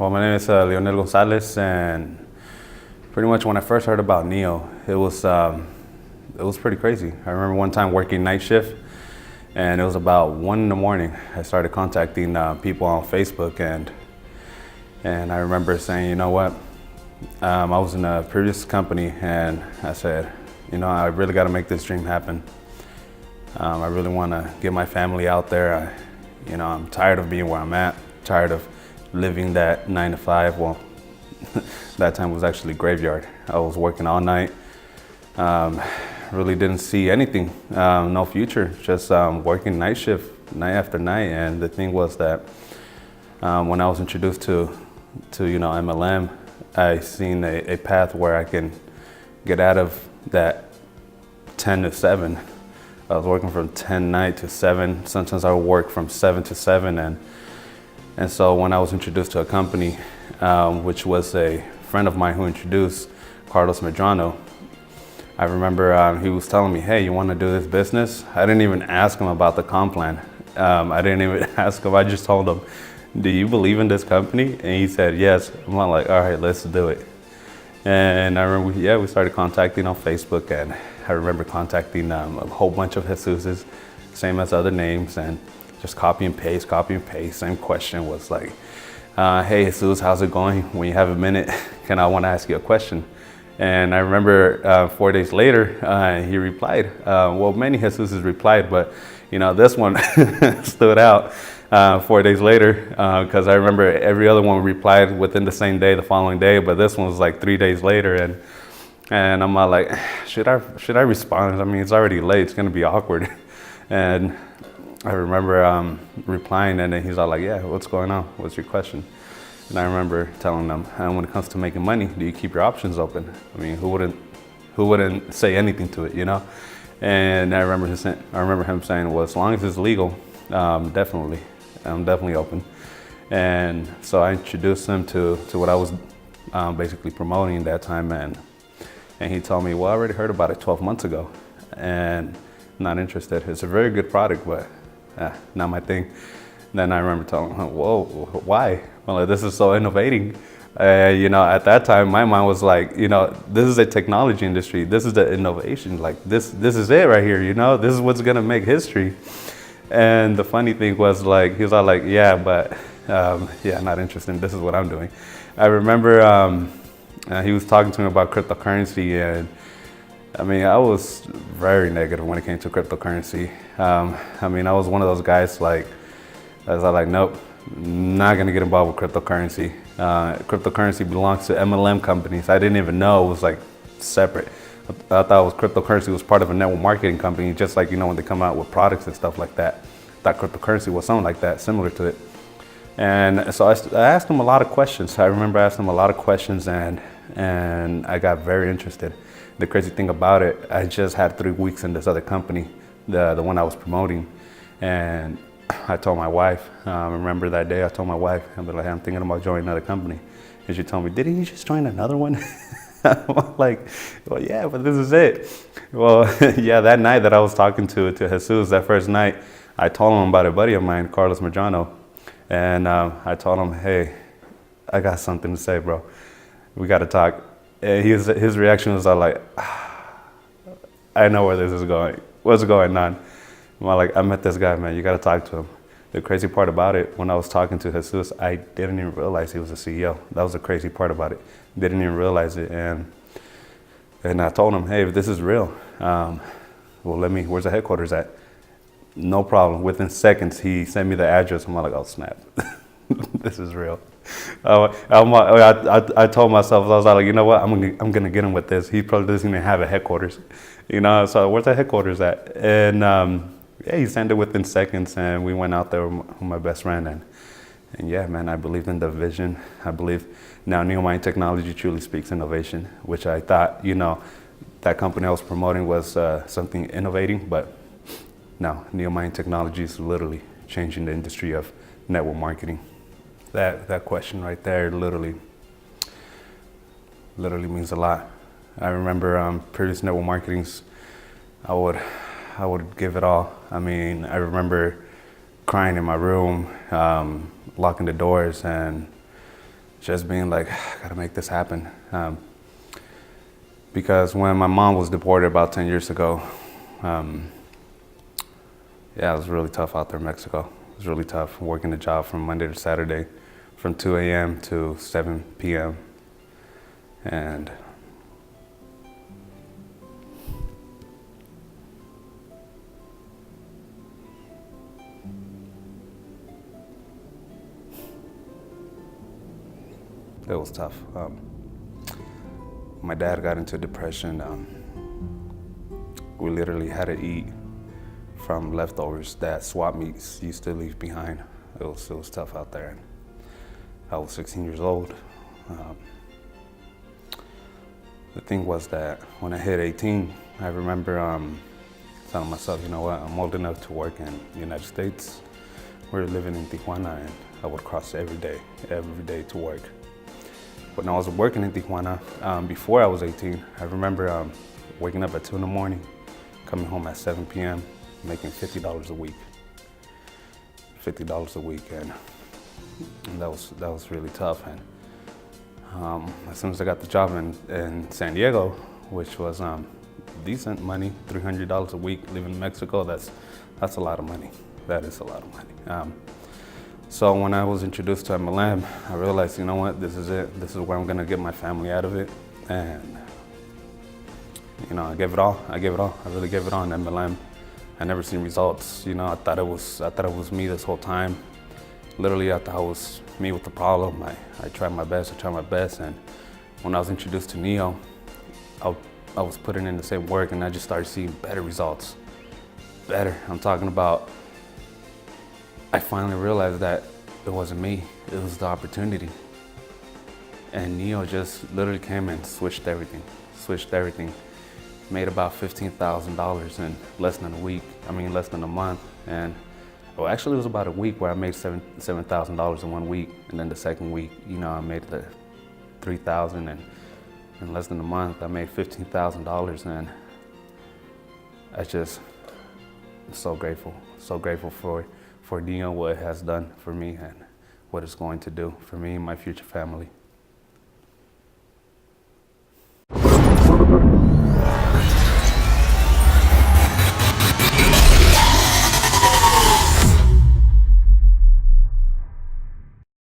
Well, my name is Leonel Gonzalez, and pretty much when I first heard about Neo, it was pretty crazy. I remember one time working night shift, and it was about 1 in the morning. I started contacting people on Facebook, and I remember saying, you know what? I was in a previous company, and I said, you know, I really got to make this dream happen. I really want to get my family out there. I'm tired of being where I'm at, tired of living that 9 to 5. Well, that time was actually graveyard. I was working all night. Really didn't see anything, no future, just working night shift, night after night. And the thing was that when I was introduced to MLM, I seen a path where I can get out of that 10 to 7. I was working from 10 night to 7. Sometimes I would work from 7 to 7. And so when I was introduced to a company, which was a friend of mine who introduced Carlos Medrano, I remember he was telling me, hey, you want to do this business? I didn't even ask him about the comp plan. I didn't even ask him. I just told him, do you believe in this company? And he said, yes. I'm like, all right, let's do it. And I remember, we started contacting on Facebook, and I remember contacting a whole bunch of Jesus's, same as other names, and just copy and paste. Same question was like, hey, Jesus, how's it going? When you have a minute, I want to ask you a question. And I remember 4 days later, he replied. Well, many Jesus's replied, but this one stood out 4 days later, because I remember every other one replied within the same day, the following day, but this one was like 3 days later. And I'm like, should I respond? I mean, it's already late. It's gonna be awkward. And I remember replying, and then he's all like, yeah, what's going on? What's your question? And I remember telling them, when it comes to making money, do you keep your options open? I mean, who wouldn't say anything to it, And I remember him saying, well, as long as it's legal, definitely, I'm definitely open. And so I introduced him to what I was basically promoting that time, and he told me, well, I already heard about it 12 months ago, and I'm not interested. It's a very good product, but not my thing. Then I remember telling him, whoa, why? Well, this is so innovating. At that time, my mind was like, this is a technology industry. This is the innovation. Like this is it right here. This is what's gonna make history. And the funny thing was, like, he was all like, yeah, but not interested. This is what I'm doing. I remember he was talking to me about cryptocurrency, and I mean, I was very negative when it came to cryptocurrency. I was one of those guys, like, I was like, nope, not gonna get involved with cryptocurrency. Cryptocurrency belongs to MLM companies. I didn't even know it was like separate. I thought cryptocurrency was part of a network marketing company, just like, when they come out with products and stuff like that. I thought cryptocurrency was something like that, similar to it. And so I asked him a lot of questions. I remember asking him a lot of questions, and I got very interested. The crazy thing about it, I just had 3 weeks in this other company, the one I was promoting, and I told my wife, I remember that day I told my wife, I'm like, hey, I'm thinking about joining another company. And she told me, didn't you just join another one? I'm like, well, yeah, but this is it. Well, yeah, that night that I was talking to Jesus, that first night, I told him about a buddy of mine, Carlos Medrano. And I told him, hey, I got something to say, bro. We got to talk. And his reaction was all like, I know where this is going. What's going on? I'm like, I met this guy, man. You got to talk to him. The crazy part about it, when I was talking to Jesus, I didn't even realize he was a CEO. That was the crazy part about it. Didn't even realize it. And I told him, hey, if this is real, where's the headquarters at? No problem. Within seconds, he sent me the address. I'm like, oh, snap. This is real. I told myself, I was like, you know what? I'm gonna get him with this. He probably doesn't even have a headquarters, So where's the headquarters at? And he sent it within seconds, and we went out there with my best friend, and yeah, man, I believed in the vision. I believe now neomining&technologies truly speaks innovation, which I thought, that company I was promoting was something innovating, but no, neomining&technologies is literally changing the industry of network marketing. That question right there literally means a lot. I remember previous network marketings, I would give it all. I mean, I remember crying in my room, locking the doors, and just being like, I gotta make this happen. Because when my mom was deported about 10 years ago, yeah, it was really tough out there in Mexico. It was really tough working a job from Monday to Saturday from 2 a.m. to 7 p.m. And it was tough. My dad got into depression. We literally had to eat from leftovers that swap meets used to leave behind. It was tough out there. I was 16 years old. The thing was that when I hit 18, I remember telling myself, you know what, I'm old enough to work in the United States. We were living in Tijuana, and I would cross every day to work. When I was working in Tijuana, before I was 18, I remember waking up at 2 in the morning, coming home at 7 p.m., making $50 a week. $50 a week, and that was really tough. And as soon as I got the job in San Diego, which was decent money, $300 a week, living in Mexico, that's a lot of money. That is a lot of money. So when I was introduced to MLM, I realized, you know what, this is it. This is where I'm gonna get my family out of it. And you know, I gave it all. I really gave it all in MLM. I never seen results. You know, I thought it was me this whole time. Literally, I thought it was me with the problem. I tried my best. And when I was introduced to Neo, I was putting in the same work, and I just started seeing better results. Better. I'm talking about, I finally realized that it wasn't me, it was the opportunity. And Neo just literally came and switched everything. Made about $15,000 in less than a month. And well, actually it was about a week where I made $7,000 in 1 week. And then the second week, you know, I made the $3,000, and in less than a month, I made $15,000. And I'm so grateful for Neo, what it has done for me and what it's going to do for me and my future family.